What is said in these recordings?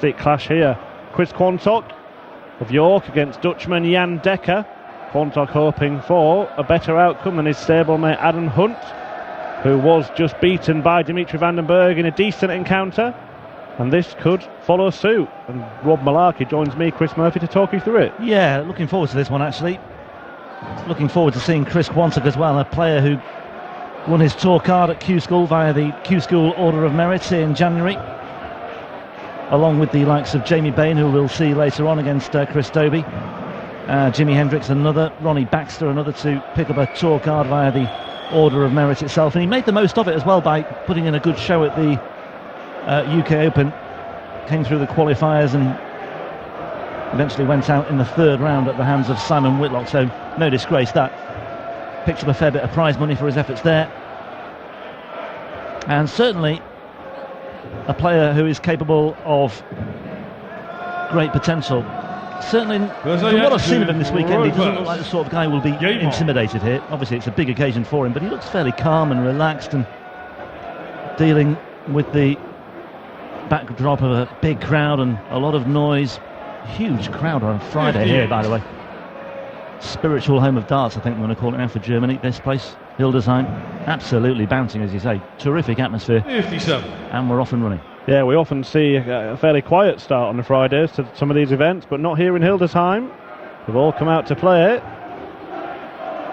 fantastic clash here. Chris Quantock of York against Dutchman Jan Dekker. Quantock hoping for a better outcome than his stablemate Adam Hunt, who was just beaten by Dimitri Vandenberg in a decent encounter. And this could follow suit. And Rob Malarkey joins me, Chris Murphy, to talk you through it. Yeah, looking forward to this one, actually. Looking forward to seeing Chris Quantock as well, a player who won his tour card at Q School via the Q School Order of Merit in January, along with the likes of Jamie Bain, who we'll see later on against Chris Dobie. Jimi Hendrix, another. Ronnie Baxter, another, to pick up a tour card via the Order of Merit itself. And he made the most of it as well by putting in a good show at the UK Open. Came through the qualifiers and eventually went out in the third round at the hands of Simon Whitlock, so no disgrace that. Picked up a fair bit of prize money for his efforts there, and certainly a player who is capable of great potential. Certainly, from what I've seen of him this weekend, he doesn't look like the sort of guy who will be intimidated here. Obviously it's a big occasion for him, but he looks fairly calm and relaxed and dealing with the backdrop of a big crowd and a lot of noise. Huge crowd on Friday here, by the way. Spiritual home of darts, I think we're going to call it now for Germany, this place, Hildesheim. Absolutely bouncing, as you say. Terrific atmosphere. 57. And we're off and running. Yeah, we often see a fairly quiet start on the Fridays to some of these events, but not here in Hildesheim. They've all come out to play it.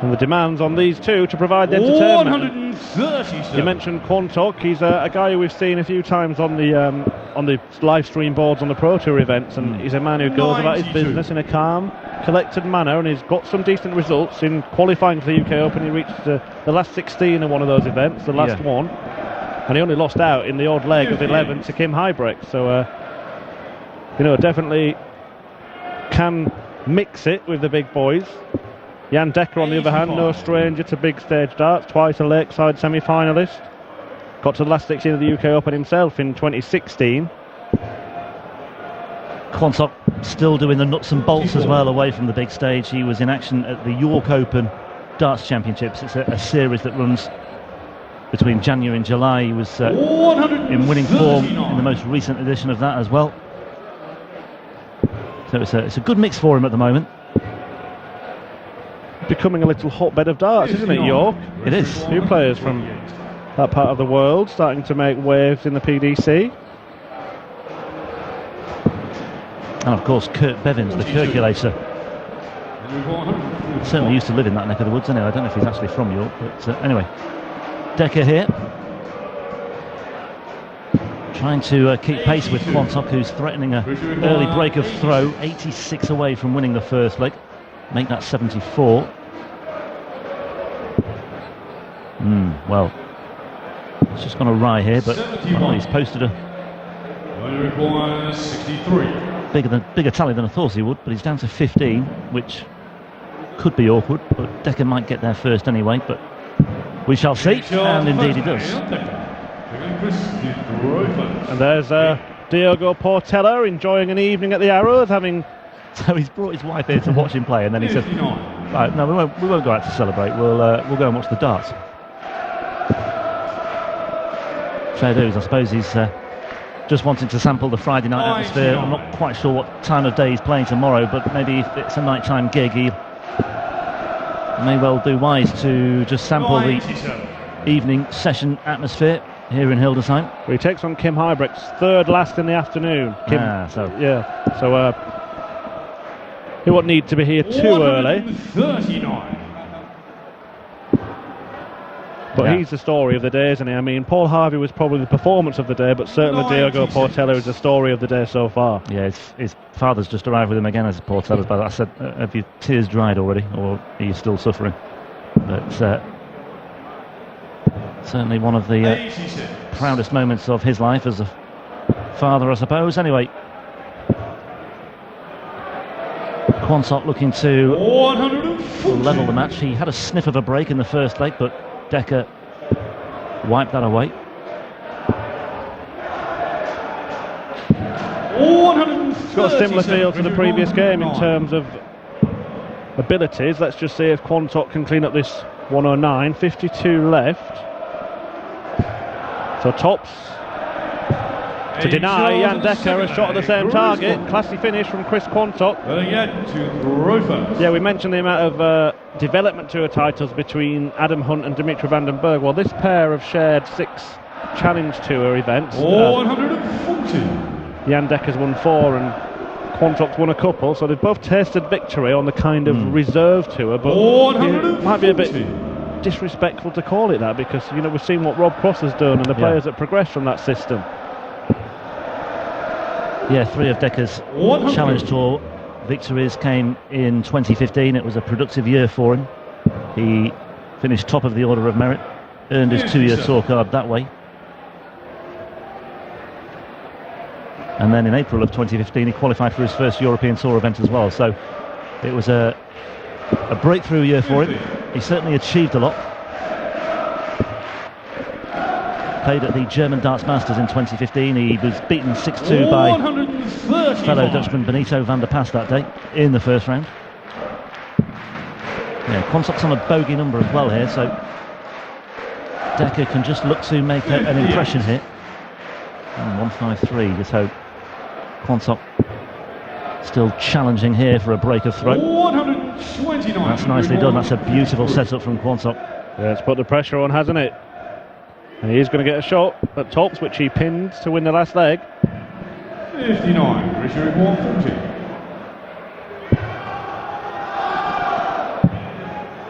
And the demands on these two to provide the entertainment. 137. You mentioned Quantock. He's a guy who we've seen a few times on the live stream boards on the Pro Tour events, and he's a man who goes about his business in a calm, collected manner, and he's got some decent results in qualifying for the UK Open. He reached the last 16 in one of those events, the last one, and he only lost out in the odd leg of 11 to Kim Huybrecht. So, definitely can mix it with the big boys. Jan Dekker, on the other hand, no stranger to big stage darts, twice a Lakeside semi-finalist. Got to the last 16 of the UK Open himself in 2016. Quantock still doing the nuts and bolts as well away from the big stage. He was in action at the York Open Darts Championships. It's a series that runs between January and July. He was in winning form in the most recent edition of that as well. So it's a good mix for him at the moment. Becoming a little hotbed of darts, isn't it, York? It is. A few players from that part of the world starting to make waves in the PDC. And of course Kurt Bevins, the Kirkulator, certainly used to live in that neck of the woods anyway. I don't know if he's actually from York, but anyway. Dekker here, trying to keep pace with Quantock, who's threatening an early break of throw. 86 away from winning the first leg. Make that 74. Well, it's just gone awry here, but he's posted a 63. bigger tally than I thought he would, but he's down to 15, which could be awkward, but Dekker might get there first anyway, but we shall see, and indeed he does. And there's Diogo Portela enjoying an evening at the Arrows, So he's brought his wife here to watch him play, and then he said, "Right, no, we won't go out to celebrate. We'll go and watch the darts." Fair dues. I suppose he's just wanting to sample the Friday night atmosphere. I'm not quite sure what time of day he's playing tomorrow, but maybe if it's a nighttime gig, he may well do wise to just sample the evening session atmosphere here in Hildesheim. Well, he takes on Kim Huybrecht's third last in the afternoon. He won't need to be here too early. 39. But he's the story of the day, isn't he? I mean, Paul Harvey was probably the performance of the day, but certainly Diogo Portela is the story of the day so far. Yeah, his father's just arrived with him again as Portela's brother. I said, have your tears dried already, or are you still suffering? But certainly one of the proudest moments of his life as a father, I suppose. Anyway, Quantock looking to level the match. He had a sniff of a break in the first leg, but Dekker wiped that away. It's got a similar feel to the previous game in terms of abilities. Let's just see if Quantock can clean up this 109. 52 left. So tops To deny Jan Dekker a shot at the same target. Classy finish from Chris Quantock. And again to throw first. Yeah, we mentioned the amount of development tour titles between Adam Hunt and Dimitri van den Berg. Well, this pair have shared 6 Challenge Tour events. 140. Jan Dekker's won 4 and Quantock's won a couple, so they've both tasted victory on the kind of reserve tour, but it might be a bit disrespectful to call it that, because we've seen what Rob Cross has done and the players that progressed from that system. Yeah, 3 of Dekker's Challenge Tour victories came in 2015. It was a productive year for him. He finished top of the Order of Merit, earned his 2-year tour card that way. And then in April of 2015 he qualified for his first European Tour event as well, so it was a breakthrough year for him. He certainly achieved a lot. Played at the German Darts Masters in 2015. He was beaten 6-2 by fellow Dutchman Benito van der Pas that day in the first round. Yeah, Quantock's on a bogey number as well here, so Dekker can just look to make an impression here. 153, just hope Quantock still challenging here for a break of throw. 129. That's nicely done. That's a beautiful setup from Quantock. Yeah, it's put the pressure on, hasn't it? And he is going to get a shot at tops, which he pins to win the last leg. 59, Richard 140.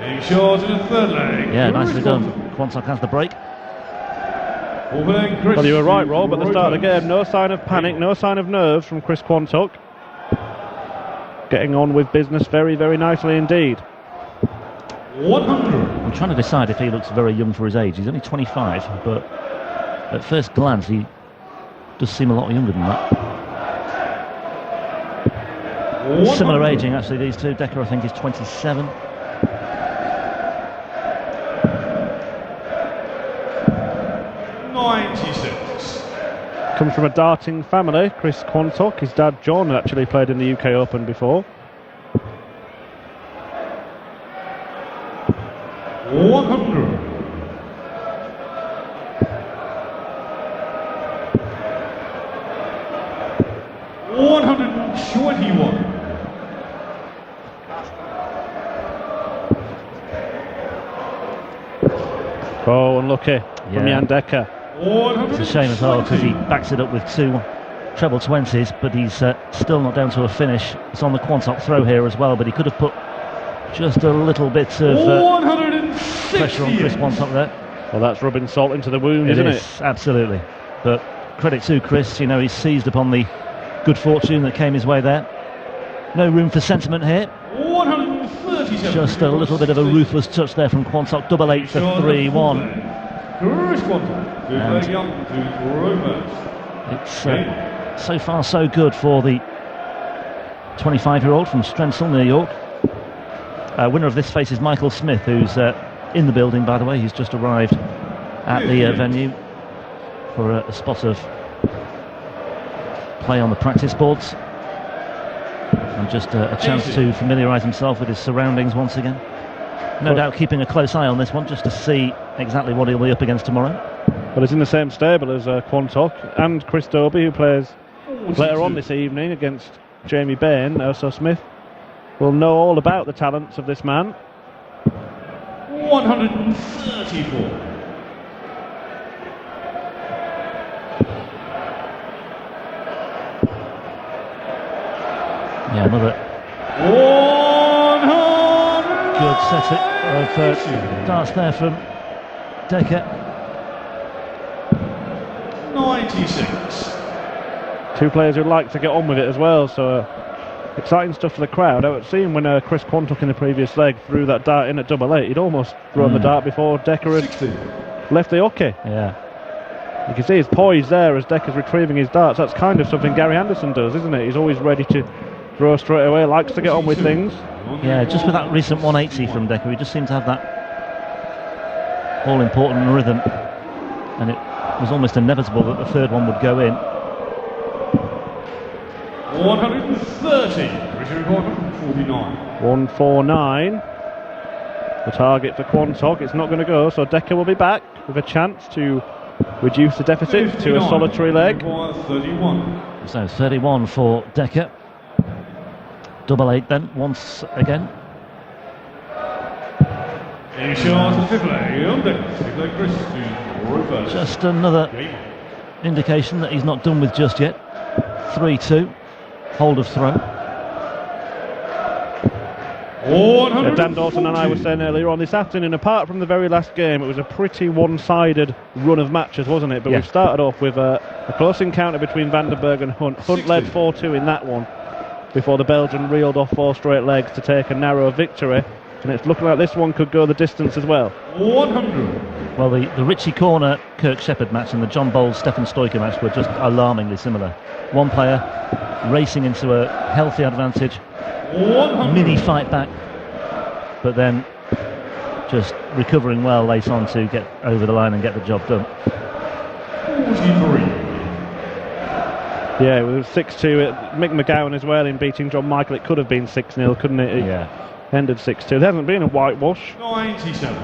Getting short in the third leg. Yeah, nicely done. Quantock has the break. Well, you were right, Rob, at the start of the game. No sign of panic, no sign of nerves from Chris Quantock. Getting on with business very, very nicely indeed. 100. I'm trying to decide if he looks very young for his age. He's only 25, but at first glance he does seem a lot younger than that. 100. Similar aging, actually, these two. Dekker, I think, is 27. Comes from a darting family, Chris Quantock. His dad John actually played in the UK Open before. 100. 121. Oh, unlucky from Jan Dekker. It's a shame as well, because he backs it up with 2 treble 20s, but he's still not down to a finish. It's on the Quantock throw here as well, but he could have put just a little bit of pressure on Chris Quantock there. Well, that's rubbing salt into the wound, isn't it? Absolutely. But credit to Chris, he seized upon the good fortune that came his way there. No room for sentiment here. 137. Just a little bit of a ruthless touch there from Quantock. 8-8 to 3-1. Chris Quantock. It's so far so good for the 25-year-old from Strensall near York. Winner of this faces Michael Smith, who's in the building, by the way. He's just arrived at the venue for a spot of play on the practice boards, and just a chance to familiarise himself with his surroundings once again. No doubt keeping a close eye on this one, just to see exactly what he'll be up against tomorrow. Well, he's in the same stable as Quantock and Chris Dobie, who plays later on this evening against Jamie Bain. So Smith will know all about the talents of this man. 134. Yeah, another good set of darts there from Dekker. 96. 2 players who like to get on with it as well, so exciting stuff for the crowd. I was seeing when Chris Quantock in the previous leg threw that dart in at 8-8, he'd almost thrown the dart before Dekker had left the hockey. Yeah. You can see his poise there as Dekker's retrieving his darts. That's kind of something Gary Anderson does, isn't it? He's always ready to throw straight away, likes to get on with things. Yeah, just with that recent 180 from Dekker, he just seemed to have that all-important rhythm, and it was almost inevitable that the third one would go in. 130. Richard 149. 149. The target for Quantock. It's not going to go, so Dekker will be back with a chance to reduce the deficit to a 59. solitary leg. 31. So 31 for Dekker. Double 8 then, once again. A shot of triple A on Dekker. Triple A Chris to reverse. Just another indication that he's not done with just yet. 3-2, hold of throw. Dan Dalton and I were saying earlier on this afternoon, apart from the very last game, it was a pretty one-sided run of matches, wasn't it? But Yeah. we've started off with a close encounter between Vandenberg and Hunt. Hunt led 4-2 in that one before the Belgian reeled off 4 straight legs to take a narrow victory. And it's looking like this one could go the distance as well. 100. Well, the Richie Corner Kirk Shepherd match and the John Bowles Stefan Stoiker match were just alarmingly similar. One player racing into a healthy advantage, 100. mini fight back, but then just recovering well late on to get over the line and get the job done. 43. Yeah, it was 6-2. Mick McGowan as well in beating John Michael. It could have been 6-0, couldn't it? Yeah. Ended 6-2. There hasn't been a whitewash. 97.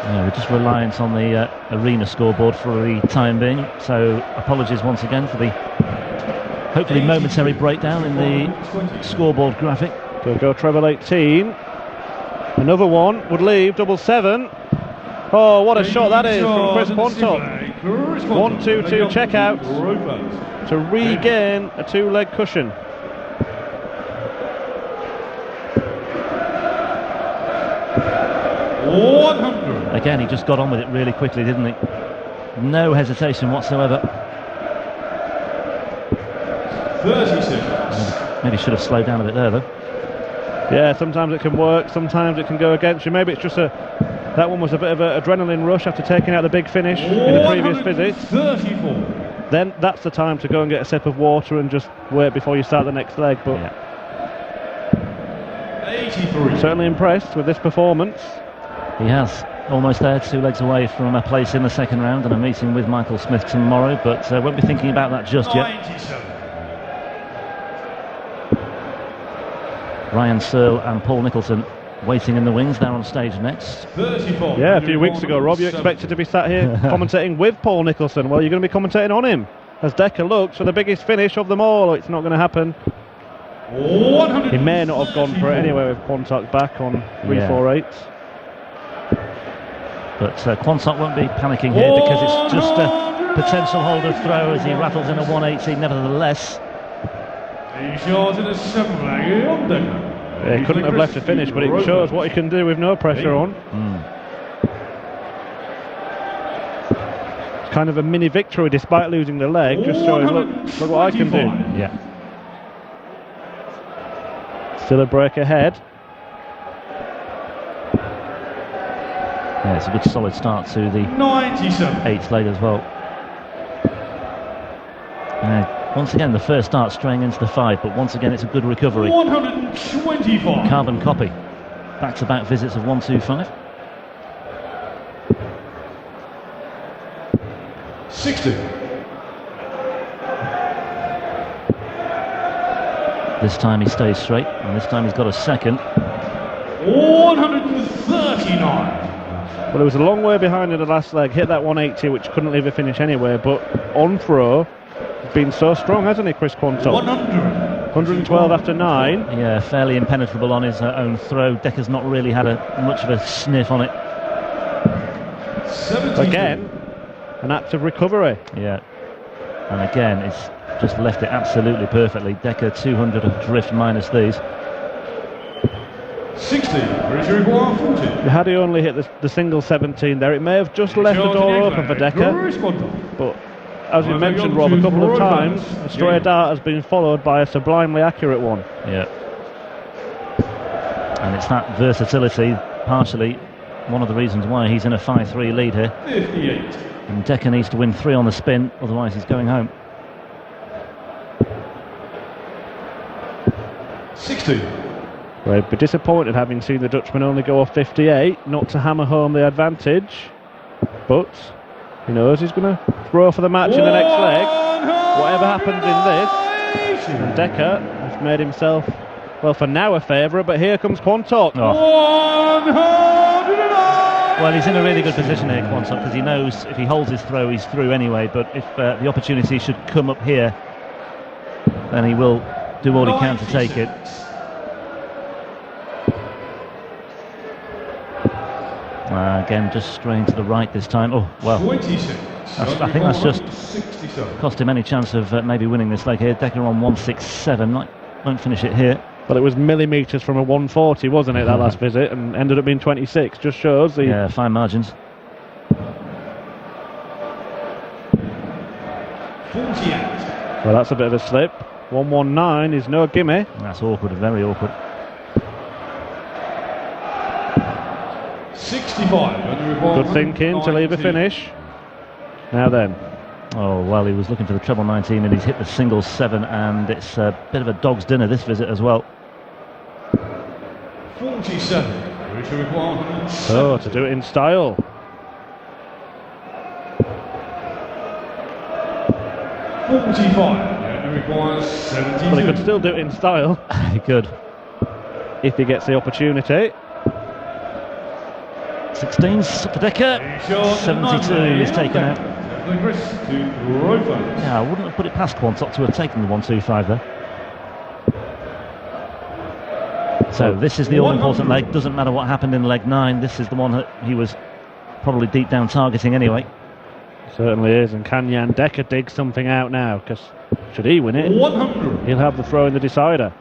Yeah, we're just reliant on the arena scoreboard for the time being, so apologies once again for the hopefully momentary breakdown in the scoreboard graphic. Go treble 18. Another one would leave double 7. Oh, what a shot that is from Chris Quantock. 1-2-2 check out to regain a 2-leg cushion. Again, he just got on with it really quickly, didn't he? No hesitation whatsoever. 36. Maybe should have slowed down a bit there, though. Yeah, sometimes it can work, sometimes it can go against you. Maybe it's just that one was a bit of an adrenaline rush after taking out the big finish in the previous visit. 34. Then that's the time to go and get a sip of water and just wait before you start the next leg. But Yeah. 83. certainly impressed with this performance. He has. Almost there, 2 legs away from a place in the second round and a meeting with Michael Smith tomorrow, but won't be thinking about that just yet. 97. Ryan Searle and Paul Nicholson waiting in the wings. They're on stage next. 34. Yeah, a few weeks ago, Rob, you expected to be sat here commentating with Paul Nicholson. Well, you're going to be commentating on him as Dekker looks for the biggest finish of them all. It's not going to happen. He may not have gone for it anyway with Quantock back on 3-4-8. But Quantock won't be panicking here because it's just a potential hold of throw as he rattles in a 180 nevertheless. He shot in a 7-leg on Dekker. Yeah, he couldn't have left a finish, but it shows what he can do with no pressure on. It's kind of a mini victory despite losing the leg, just showing, look what I can do. Yeah. Still a break ahead. Yeah, it's a good solid start to the 97. 8th leg as well. Once again, the first start straying into the 5, but once again it's a good recovery. 125. Carbon copy. Back-to-back visits of 125. 60. This time he stays straight, and this time he's got a second. 139. Well, it was a long way behind in the last leg, hit that 180 which couldn't leave a finish anyway, but on throw, he's been so strong, hasn't he, Chris Quantock? 112 after 9. Yeah, fairly impenetrable on his own throw. Dekker's not really had much of a sniff on it. 72. Again, an act of recovery. Yeah, and again, it's just left it absolutely perfectly. Dekker 200 of drift minus these. 60. Richard 40. Had he only hit the single 17 there, it may have just left the door open for Dekker. But as you mentioned, Rob, a couple of times, a stray dart has been followed by a sublimely accurate one. Yeah. And it's that versatility, partially one of the reasons why he's in a 5-3 lead here. 58. And Dekker needs to win 3 on the spin, otherwise he's going home. 60. Well, he'd be disappointed having seen the Dutchman only go off 58, not to hammer home the advantage. But he knows he's going to throw for the match in the next leg. Whatever happens in this, And Dekker has made himself, well, for now a favourite, but here comes Quantock. Oh. Well, he's in a really good position here, Quantock, because he knows if he holds his throw, he's through anyway. But if the opportunity should come up here, then he will do all he can to take it. Again, just straying to the right this time. Oh, well, I think that's just cost him any chance of maybe winning this leg here. Dekker on 167, won't finish it here. Well, it was millimetres from a 140, wasn't it, that last visit, and ended up being 26. Just shows the... Yeah, fine margins. 48. Well, that's a bit of a slip. 119 is no gimme. That's awkward, very awkward. 65. Good thinking to leave a finish. Now then. Oh, well, he was looking for the treble 19 and he's hit the single 7, and it's a bit of a dog's dinner this visit as well. 47. Oh, to do it in style. 45. Requires 72. Well, he could still do it in style. He could. If he gets the opportunity. 16's for Dekker. 72 is taken out. Yeah, I wouldn't have put it past Quantock to have taken the 125 there. So this is the all-important leg. Doesn't matter what happened in leg 9. This is the one that he was probably deep down targeting anyway. Certainly is. And can Jan Dekker dig something out now? Because should he win it, 100. he'll have the throw in the decider.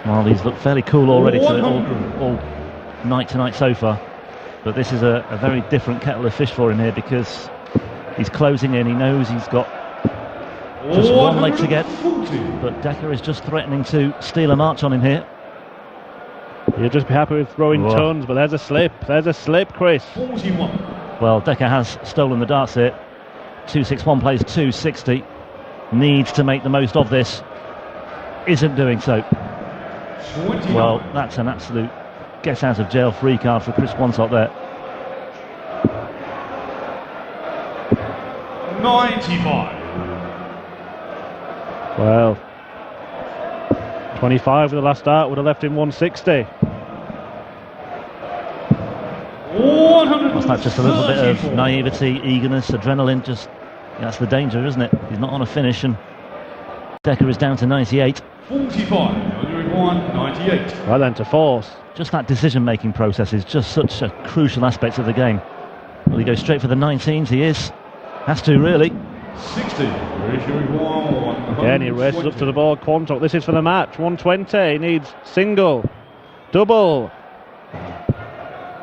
Well, he's looked fairly cool already all night tonight so far. But this is a very different kettle of fish for him here, because he's closing in. He knows he's got just one leg to get. But Dekker is just threatening to steal a march on him here. You'll just be happy with throwing tons, but there's a slip. There's a slip, Chris. 41. Well, Dekker has stolen the darts here. 261 plays 260. Needs to make the most of this. Isn't doing so. 29. Well, that's an absolute get out of jail free card for Chris Quantock there. 95. Well, 25 with the last start would have left him 160. Was that just a little bit of naivety, eagerness, adrenaline? That's the danger, isn't it? He's not on a finish, and Dekker is down to 98. 45. 98. Well then, to force. Just that decision-making process is just such a crucial aspect of the game. Will he go straight for the 19s? He is. Has to, really. 60. Again, he races up to the board. Quantock, this is for the match. 120. He needs single, double.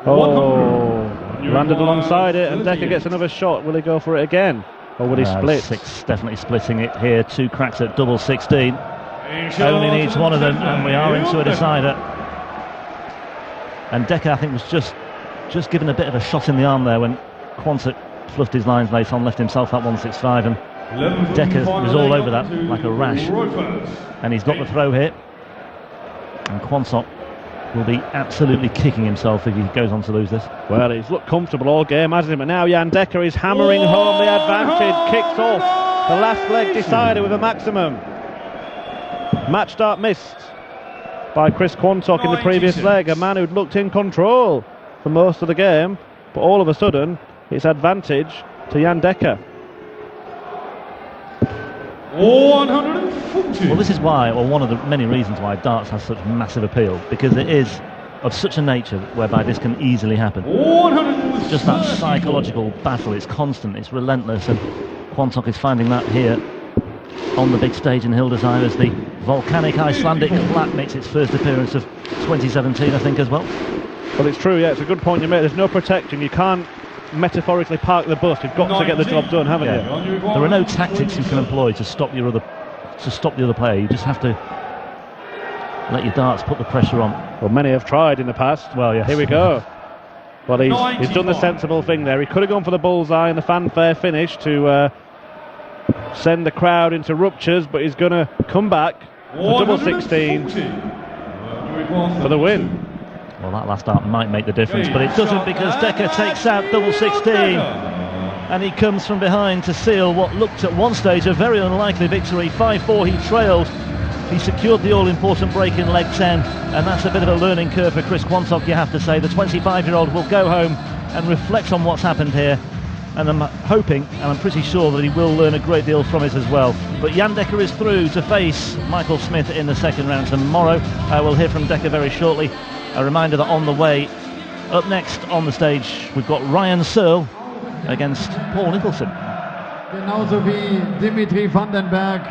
Oh, landed alongside it, and Dekker gets another shot. Will he go for it again, or will he split? 6, definitely splitting it here. 2 cracks at double 16. Only needs one of them, and we are into a decider. And Dekker, I think, was just given a bit of a shot in the arm there when Quantock fluffed his lines late on, left himself at 165, and Dekker was all over that like a rash. And he's got the throw here, and Quantock will be absolutely kicking himself if he goes on to lose this. Well, he's looked comfortable all game, hasn't he? But now Jan Dekker is hammering home the advantage. Kicks off the last leg decider with a maximum. Match start missed by Chris Quantock in the previous leg, a man who'd looked in control for most of the game, but all of a sudden it's advantage to Jan Dekker. 140. Well, this is why, or one of the many reasons why darts has such massive appeal, because it is of such a nature whereby this can easily happen. Just that psychological battle, it's constant, it's relentless, and Quantock is finding that here on the big stage in Hildesheim as the volcanic Icelandic flat makes its first appearance of 2017, I think, as well. Well, it's true, yeah, it's a good point you made. There's no protection. You can't metaphorically park the bus. You've got to get the job done, haven't you? There are no tactics you can employ to stop the other player. You just have to let your darts put the pressure on. Well, many have tried in the past. Well, yes. Here we go. Well, he's done the sensible thing there. He could have gone for the bullseye and the fanfare finish to send the crowd into ruptures, but he's going to come back for double 16 for the win. Well, that last dart might make the difference, but it doesn't, because Dekker takes out double 16. and he comes from behind to seal what looked at one stage a very unlikely victory. 5-4 he trailed. He secured the all-important break in leg 10, and that's a bit of a learning curve for Chris Quantock, you have to say. The 25-year-old will go home and reflect on what's happened here, and I'm hoping, and I'm pretty sure that he will learn a great deal from it as well. But Jan Dekker is through to face Michael Smith in the second round tomorrow. We'll hear from Dekker very shortly. A reminder that on the way, up next on the stage, we've got Ryan Searle against Paul Nicholson. Genauso wie Dimitri Vandenberg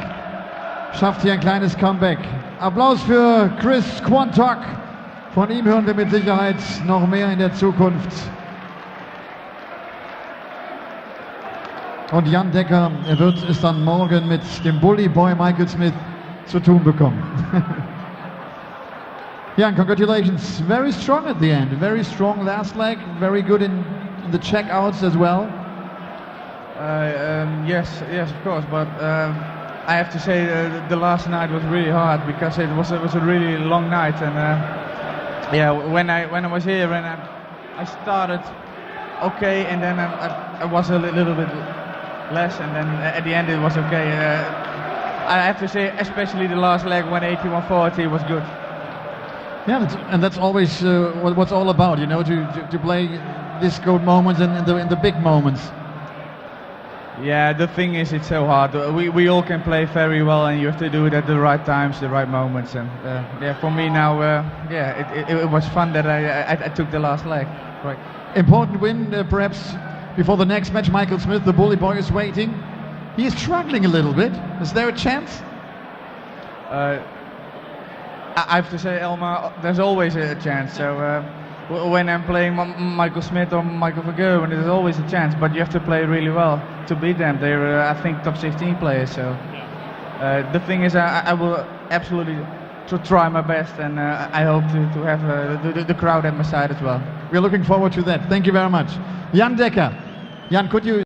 schafft hier ein kleines Comeback. Applaus für Chris Quantock. Von ihm hören wir mit Sicherheit noch mehr in der Zukunft. Und Jan Dekker, wird es dann morgen mit dem Bully Boy Michael Smith zu tun bekommen. Jan, congratulations. Very strong at the end. Very strong last leg. Very good in the checkouts as well. Yes, of course. But I have to say the last night was really hard because it was a really long night. And when I was here and I started okay, and then I was a little bit less, and then at the end it was okay. I have to say, especially the last leg, 180-140 was good. Yeah, and that's always what's all about, you know, to play these good moments and in the big moments. Yeah, the thing is, it's so hard. We all can play very well, and you have to do it at the right times, the right moments. And for me now, it was fun that I took the last leg. Right. Important win, perhaps. Before the next match, Michael Smith, the bully boy, is waiting. He is struggling a little bit. Is there a chance? I have to say, Elmar, there's always a chance. So when I'm playing Michael Smith or Michael Vergeuwen, there's always a chance. But you have to play really well to beat them. They're, I think, top 16 players. So the thing is, I will absolutely try my best, and I hope to have the crowd at my side as well. We're looking forward to that. Thank you very much. Jan Dekker. Jan, could you